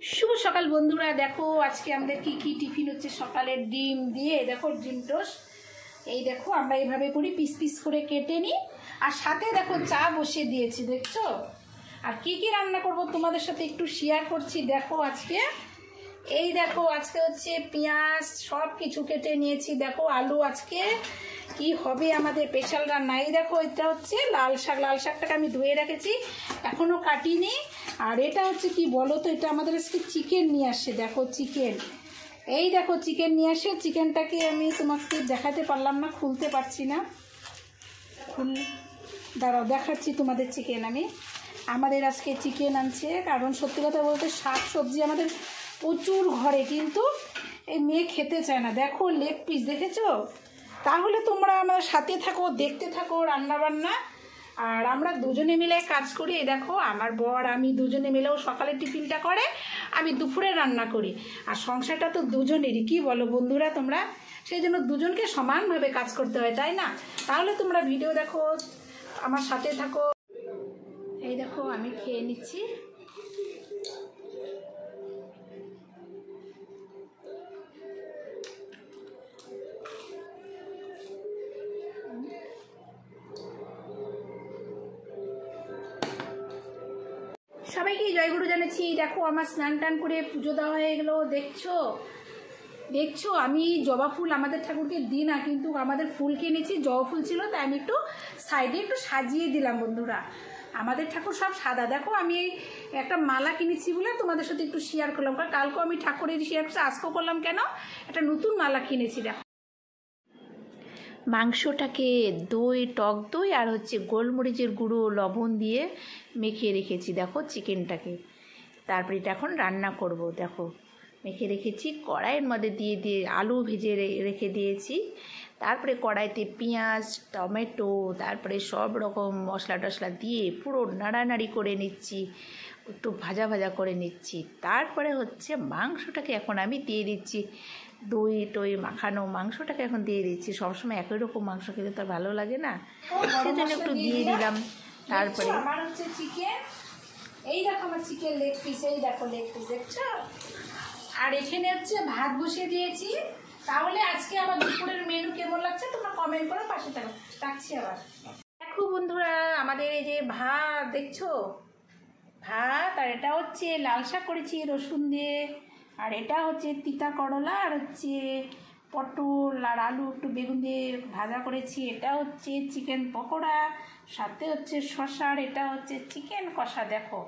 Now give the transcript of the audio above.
শুভ সকাল বন্ধুরা। দেখো আজকে আমাদের কি কি টিফিন হচ্ছে। সকালের ডিম দিয়ে দেখো ডিম টোস্ট। এই দেখো আমরা এইভাবে করি, পিস পিস করে কেটে নিই। আর সাথে দেখো চা বসিয়ে দিয়েছি, দেখছো। আর কি কি রান্না করব তোমাদের সাথে একটু শেয়ার করছি। দেখো আজকে এই দেখো আজকে হচ্ছে পেঁয়াজ সব কিছু কেটে নিয়েছি। দেখো আলু আজকে কি হবে আমাদের স্পেশাল রান্না। এই দেখো এটা হচ্ছে লাল শাক। লাল শাকটাকে আমি ধুয়ে রেখেছি, এখনও কাটিনি। আর এটা হচ্ছে কি বলো তো, এটা আমাদের আজকে চিকেন নিয়ে আসছে। দেখো চিকেন, এই দেখো চিকেন নিয়ে আসে। চিকেনটাকে আমি তোমাকে দেখাতে পারলাম না, খুলতে পারছি না। দাঁড়াও দেখাচ্ছি তোমাদের চিকেন। আমাদের আজকে চিকেন আনছে, কারণ সত্যি কথা বলতে শাক সবজি আমাদের প্রচুর ঘরে, কিন্তু এই মেয়ে খেতে চায় না। দেখো লেগ পিস, দেখেছো? তাহলে তোমরা আমার সাথে থাকো, দেখতে থাকো রান্নাবান্না। আর আমরা দুজনে মিলে কাজ করি। এই দেখো আমার বর আমি দুজনে মিলেও সকালে টিফিনটা করে, আমি দুপুরে রান্না করি। আর সংসারটা তো দুজনেরই, কি বলো বন্ধুরা তোমরা? সেই জন্য দুজনকে সমানভাবে কাজ করতে হয়, তাই না? তাহলে তোমরা ভিডিও দেখো, আমার সাথে থাকো। এই দেখো আমি খেয়ে নিচ্ছি। সবাইকে জয়গুরু জানাচ্ছি। দেখো আমার স্নান টান করে পুজো দেওয়া হয়ে গেলো। দেখছো আমি জবা ফুল আমাদের ঠাকুরকে দিই না, কিন্তু আমাদের ফুল কিনেছি, জবা ফুল ছিল, তাই আমি একটু সাইডে একটু সাজিয়ে দিলাম বন্ধুরা। আমাদের ঠাকুর সব সাদা। দেখো আমি একটা মালা কিনেছি বলে তোমাদের সাথে একটু শেয়ার করলাম, কারণ কালকেও আমি ঠাকুরের শেয়ার করছি, আজকেও করলাম। কেন? একটা নতুন মালা কিনেছি। দেখো মাংসটাকে দই, টক দই আর হচ্ছে গোলমরিচের গুঁড়ো লবণ দিয়ে মেখে রেখেছি। দেখো চিকেনটাকে, তারপরে এটা এখন রান্না করব। দেখো মেখে রেখেছি, কড়াইয়ের মধ্যে দিয়ে আলু ভেজে রেখে দিয়েছি। তারপরে কড়াইতে পেঁয়াজ, টমেটো, তারপরে সব রকম মশলা টশলা দিয়ে পুরো নাড়ানাড়ি করে নিচ্ছি, একটু ভাজা ভাজা করে নিচ্ছি। তারপরে হচ্ছে মাংসটাকে এখন আমি দিয়ে দিচ্ছি, দই টই মাখানো মাংসটাকে এখন দিয়ে দিচ্ছি। সবসময় একই রকম মাংস খেতে তো ভালো লাগে না, সেজন্য একটু দিয়ে দিলাম। তারপরে আমার হচ্ছে চিকেন, এই দেখো আমার চিকেন লেগ পিস, এই দেখো লেগ পিস, দেখছো? আর এখানে হচ্ছে ভাত বসিয়ে দিয়েছি। তাহলে আজকে আমার দুপুরের মেনু কেমন লাগছে তোমরা কমেন্ট করে পাশে থাকো। রাখছি আবার। দেখো বন্ধুরা আমাদের এই যে ভাত, দেখছো ভাত, আর এটা হচ্ছে লাল শাক করেছি রসুন দিয়ে, আর এটা হচ্ছে তিতা করলা, আর হচ্ছে পটল আর আলু একটু বেগুন দিয়ে ভাজা করেছি। এটা হচ্ছে চিকেন পকোড়া, সাথে হচ্ছে শসা, আর এটা হচ্ছে চিকেন কষা। দেখো